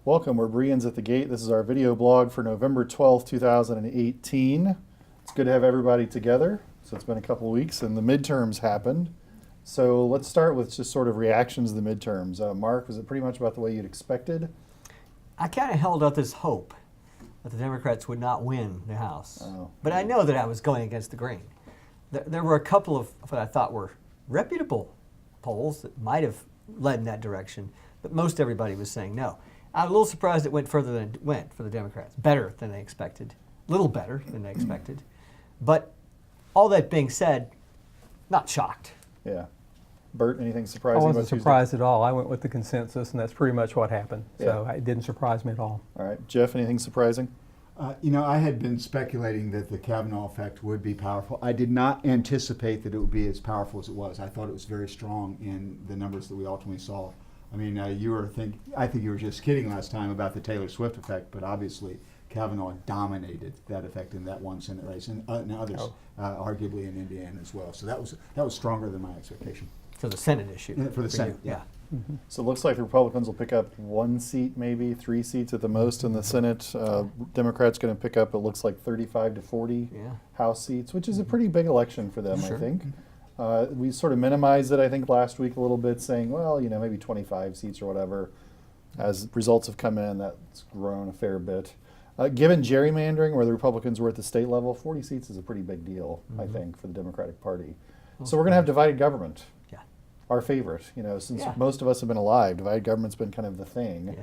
Welcome, we're Bereans at the Gate. This is our video blog for November 12th, 2018. It's good to have everybody together. So it's been a couple of weeks and the midterms happened. So let's start with just sort of reactions to the midterms. Mark, was it pretty much about the way you'd expected? I kind of held out this hope that the Democrats would not win the House. Oh. But I know that I was going against the grain. There were a couple of what I thought were reputable polls that might have led in that direction, but most everybody was saying no. I was a little surprised it went further than it went for the Democrats. Better than they expected. A little better than they expected. But all that being said, not shocked. Yeah. Bert, anything surprising? I wasn't surprised at all. I went with the consensus, and that's pretty much what happened. Yeah. So it didn't surprise me at all. All right. Jeff, anything surprising? I had been speculating that the Kavanaugh effect would be powerful. I did not anticipate that it would be as powerful as it was. I thought it was very strong in the numbers that we ultimately saw. I mean, I think you were just kidding last time about the Taylor Swift effect, but obviously Kavanaugh dominated that effect in that one Senate race, and others, arguably in Indiana as well. So that was stronger than my expectation. For the Senate issue. For the Senate, you. yeah. Mm-hmm. So it looks like the Republicans will pick up 1 seat, maybe 3 seats at the most in the Senate. Democrats going to pick up, it looks like 35 to 40 House seats, which is a pretty big election for them, Sure. I think. We sort of minimized it, I think, last week a little bit, saying, well, you know, maybe 25 seats or whatever. As results have come in, that's grown a fair bit. Given gerrymandering, where the Republicans were at the state level, 40 seats is a pretty big deal, I think, for the Democratic Party. So we're going to have divided government. Yeah. Our favorite, you know, since most of us have been alive, divided government's been kind of the thing. Yeah.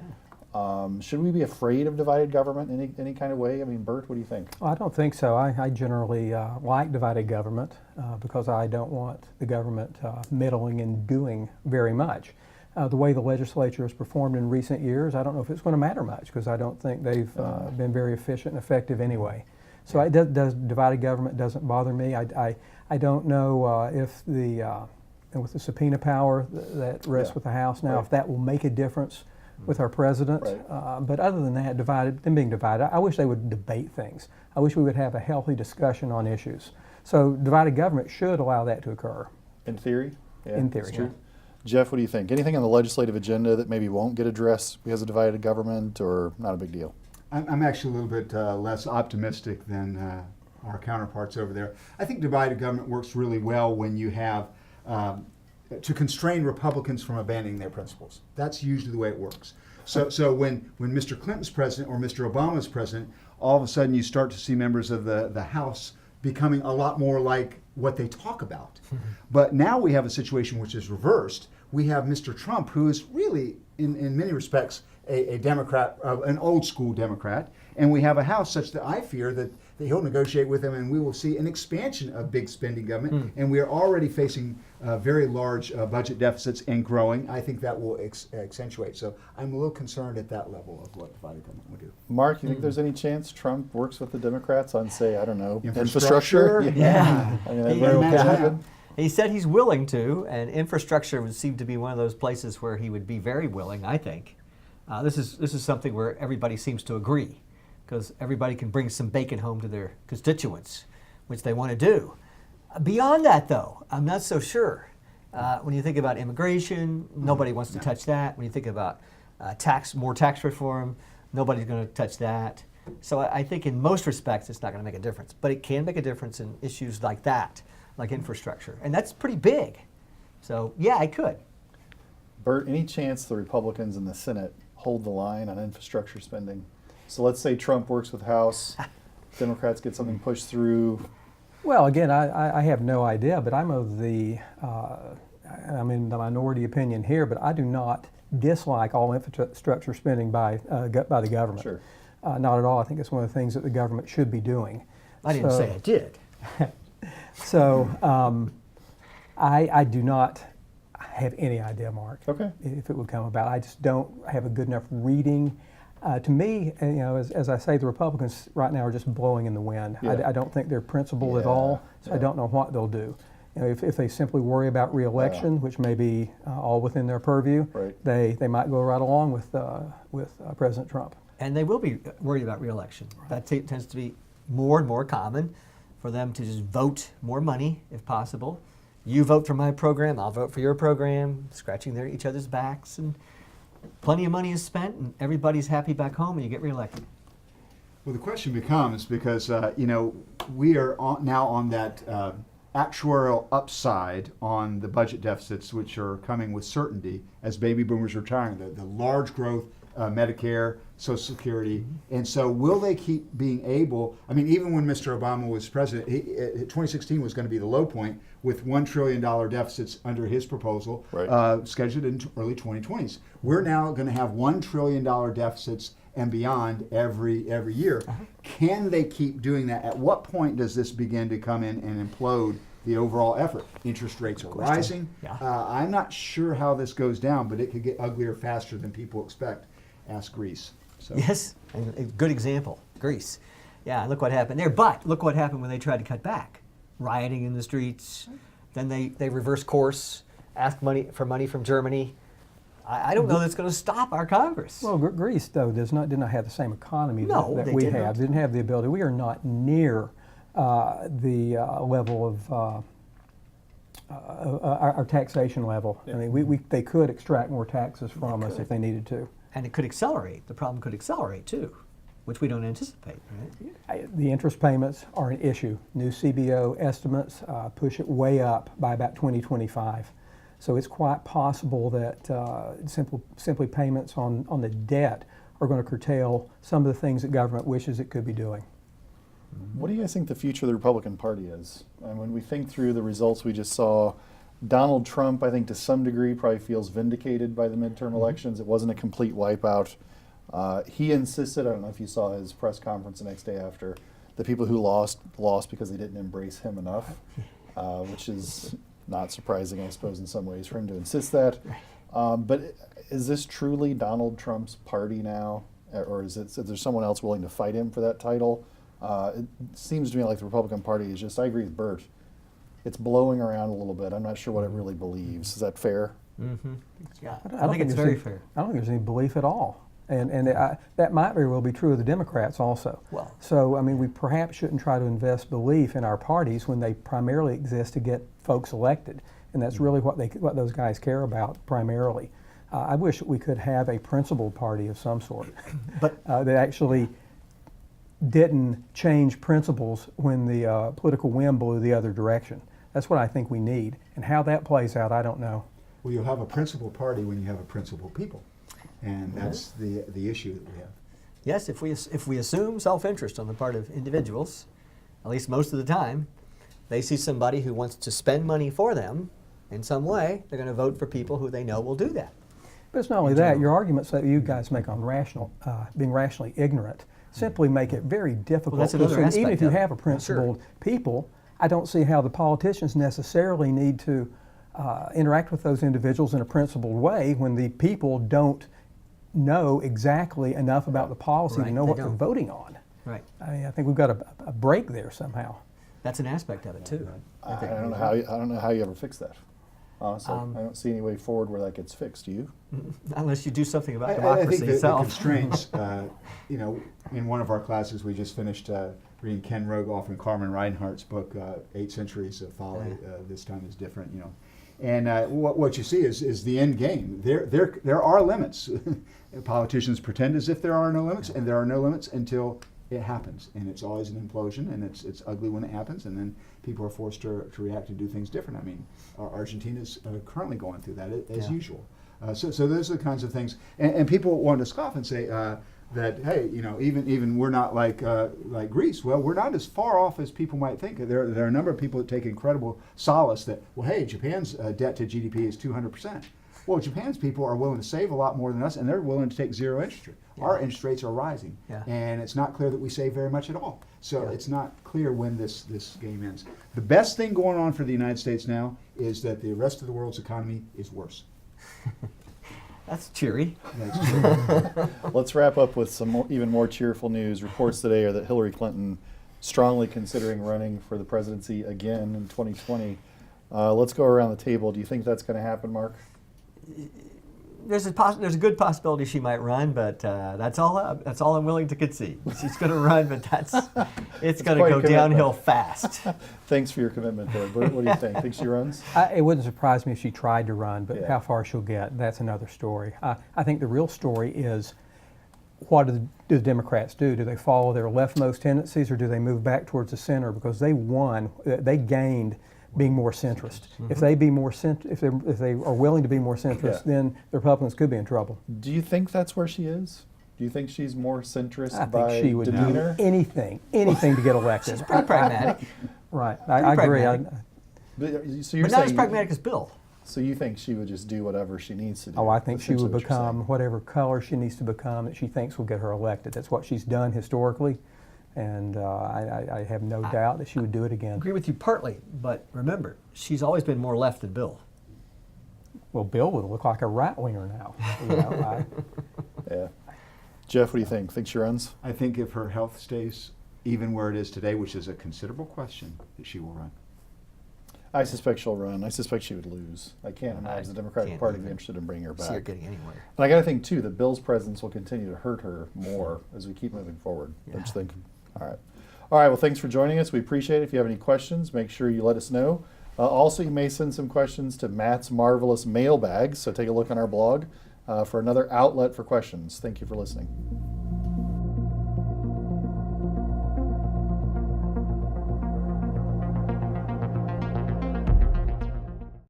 Should we be afraid of divided government in any kind of way? I mean, Bert, what do you think? Well, I don't think so. I generally like divided government because I don't want the government meddling and doing very much. The way the legislature has performed in recent years, I don't know if it's going to matter much because I don't think they've been very efficient and effective anyway. So it does divided government doesn't bother me. I don't know if with the subpoena power that rests with the House now, if that will make a difference with our president. But other than that, them being divided, I wish they would debate things. I wish we would have a healthy discussion on issues. So divided government should allow that to occur. In theory? Yeah, In theory, that's true. Jeff, what do you think? Anything on the legislative agenda that maybe won't get addressed because of divided government, or not a big deal? I'm actually a little bit less optimistic than our counterparts over there. I think divided government works really well when you have to constrain Republicans from abandoning their principles. That's usually the way it works. So when Mr. Clinton's president or Mr. Obama's president, all of a sudden you start to see members of the House becoming a lot more like what they talk about. But now we have a situation which is reversed. We have Mr. Trump, who is really, in many respects, a Democrat, an old school Democrat, and we have a House such that I fear that he'll negotiate with them and we will see an expansion of big spending government, and we are already facing very large budget deficits and growing. I think that will accentuate. So I'm a little concerned at that level of what divided government will do. Mark, you think there's any chance Trump works with the Democrats on, say, I don't know, Infrastructure? Yeah. I mean, that very well could happen. He said he's willing to, and infrastructure would seem to be one of those places where he would be very willing, I think. This is something where everybody seems to agree, because everybody can bring some bacon home to their constituents, which they want to do. Beyond that, though, I'm not so sure. When you think about immigration, nobody wants to touch that. When you think about more tax reform, nobody's going to touch that. So I think in most respects, it's not going to make a difference. But it can make a difference in issues like that, like infrastructure. And that's pretty big. So, yeah, it could. Bert, any chance the Republicans in the Senate hold the line on infrastructure spending? So let's say Trump works with House, Democrats get something pushed through. Well, again, I have no idea, but I'm in the minority opinion here, but I do not dislike all infrastructure spending by the government. Sure. Not at all. I think it's one of the things that the government should be doing. I didn't say I did. So I do not have any idea, Mark, if it would come about. I just don't have a good enough reading. To me, you know, as I say, the Republicans right now are just blowing in the wind. I don't think they're principled at all, so I don't know what they'll do. You know, if they simply worry about re-election, which may be all within their purview, they might go right along with President Trump. And they will be worried about re-election. That tends to be more and more common for them to just vote more money, if possible. You vote for my program, I'll vote for your program, scratching each other's backs. And plenty of money is spent and everybody's happy back home and you get reelected. Well, the question becomes, because we are now on that actuarial upside on the budget deficits, which are coming with certainty as baby boomers are retiring, the large growth, Medicare, Social Security, and so will they keep being able? I mean, even when Mr. Obama was president, 2016 was going to be the low point with $1 trillion deficits under his proposal, Right. scheduled in early 2020s. We're now going to have $1 trillion deficits and beyond every year. Can they keep doing that? At what point does this begin to come in and implode the overall effort? Interest rates are rising. Yeah. I'm not sure how this goes down, but it could get uglier faster than people expect. Ask Greece. So. Yes, and a good example, Greece. Yeah, look what happened there. But look what happened when they tried to cut back. Rioting in the streets. Then they reversed course, asked for money from Germany. I don't know that's going to stop our Congress. Well, Greece, though, did not have the same economy No, that they we didn't. have. Didn't have the ability. We are not near the level of our taxation level. I mean, they could extract more taxes from us if they needed to. And it could accelerate. The problem could accelerate too, which we don't anticipate, right? The interest payments are an issue. New CBO estimates push it way up by about 2025. So it's quite possible that simply payments on the debt are going to curtail some of the things that government wishes it could be doing. What do you guys think the future of the Republican Party is? And when we think through the results we just saw, Donald Trump, I think to some degree, probably feels vindicated by the midterm elections. It wasn't a complete wipeout. He insisted, I don't know if you saw his press conference the next day after, the people who lost because they didn't embrace him enough, which is not surprising, I suppose, in some ways for him to insist that. But is this truly Donald Trump's party now? Or is there someone else willing to fight him for that title? It seems to me like the Republican Party is just, I agree with Bert, it's blowing around a little bit. I'm not sure what it really believes. Is that fair? Mm-hmm. Yeah, I I think it's very fair. I don't think there's any belief at all. And that might very well be true of the Democrats also. Well. So, I mean, we perhaps shouldn't try to invest belief in our parties when they primarily exist to get folks elected. And that's really what those guys care about primarily. I wish that we could have a principled party of some sort But that actually didn't change principles when the political wind blew the other direction. That's what I think we need. And how that plays out, I don't know. Well, you'll have a principled party when you have a principled people. And that's the issue that we have. yes, if we assume self-interest on the part of individuals, at least most of the time, they see somebody who wants to spend money for them in some way, they're going to vote for people who they know will do that. But it's not only that, your arguments that you guys make on being rationally ignorant simply make it very difficult. Well, that's another So even aspect if you of it. have a principled people, I don't see how the politicians necessarily need to interact with those individuals in a principled way when the people don't know exactly enough about the policy to Right, know they what they're don't. voting on. Right. I mean, I think we've got a break there somehow. That's an aspect of it too. I don't know how you ever fix that. Honestly, I don't see any way forward where that gets fixed. Do you? Unless you do something about I democracy think the itself. constraints, in one of our classes, we just finished reading Ken Rogoff and Carmen Reinhardt's book, 8 Centuries of Folly, This Time is Different, And what you see is the end game. There are limits. Politicians pretend as if there are no limits, and there are no limits until it happens. And it's always an implosion, and it's ugly when it happens, and then people are forced to react and do things different. I mean, Argentina's currently going through that as usual. So those are the kinds of things. And people want to scoff and say that, hey, even we're not like Greece. Well, we're not as far off as people might think. There are a number of people that take incredible solace that, well, hey, Japan's debt to GDP is 200%. Well, Japan's people are willing to save a lot more than us, and they're willing to take zero interest rate. Yeah. Our interest rates are rising, and it's not clear that we save very much at all. So it's not clear when this game ends. The best thing going on for the United States now is that the rest of the world's economy is worse. That's cheery. That's true. Let's wrap up with some even more cheerful news. Reports today are that Hillary Clinton strongly considering running for the presidency again in 2020. Let's go around the table. Do you think that's going to happen, Mark? there's a good possibility she might run, but that's all I'm willing to concede. She's going to run, but it's going to quite go a commitment. downhill fast. Thanks for your commitment there. What do you think? Think she runs? It wouldn't surprise me if she tried to run, but Yeah. how far she'll get, that's another story. I think the real story is, what do the Democrats do? Do they follow their leftmost tendencies, or do they move back towards the center? Because they gained being more centrist. If they be more if they are willing to be more centrist, Yeah. then the Republicans could be in trouble. Do you think that's where she is? Do you think she's more centrist I by think she would demeanor? do anything to get elected. She's pretty pragmatic, Right, I agree. pragmatic. So you're but not as saying pragmatic as Bill. so you think she would just do whatever she needs to do? Oh, I think she essentially would what you're become saying. whatever color she needs to become that she thinks will get her elected. That's what she's done historically, and I have no doubt that she would do it I again. agree with you partly, but remember, she's always been more left than Bill. Well, Bill would look like a right winger now. You know, Yeah. Jeff, what do you think? Think she runs? I think if her health stays even where it is today, which is a considerable question, that she will run. I suspect she'll run. I suspect she would lose. I can't imagine the Democratic can't Party would even be interested in bringing her See her back. getting anywhere. And I got to think too that Bill's presence will continue to hurt her more as we keep moving forward. Don't you think? All right. All right. Well, thanks for joining us. We appreciate it. If you have any questions, make sure you let us know. Also, you may send some questions to Matt's Marvelous Mailbags. So take a look on our blog for another outlet for questions. Thank you for listening.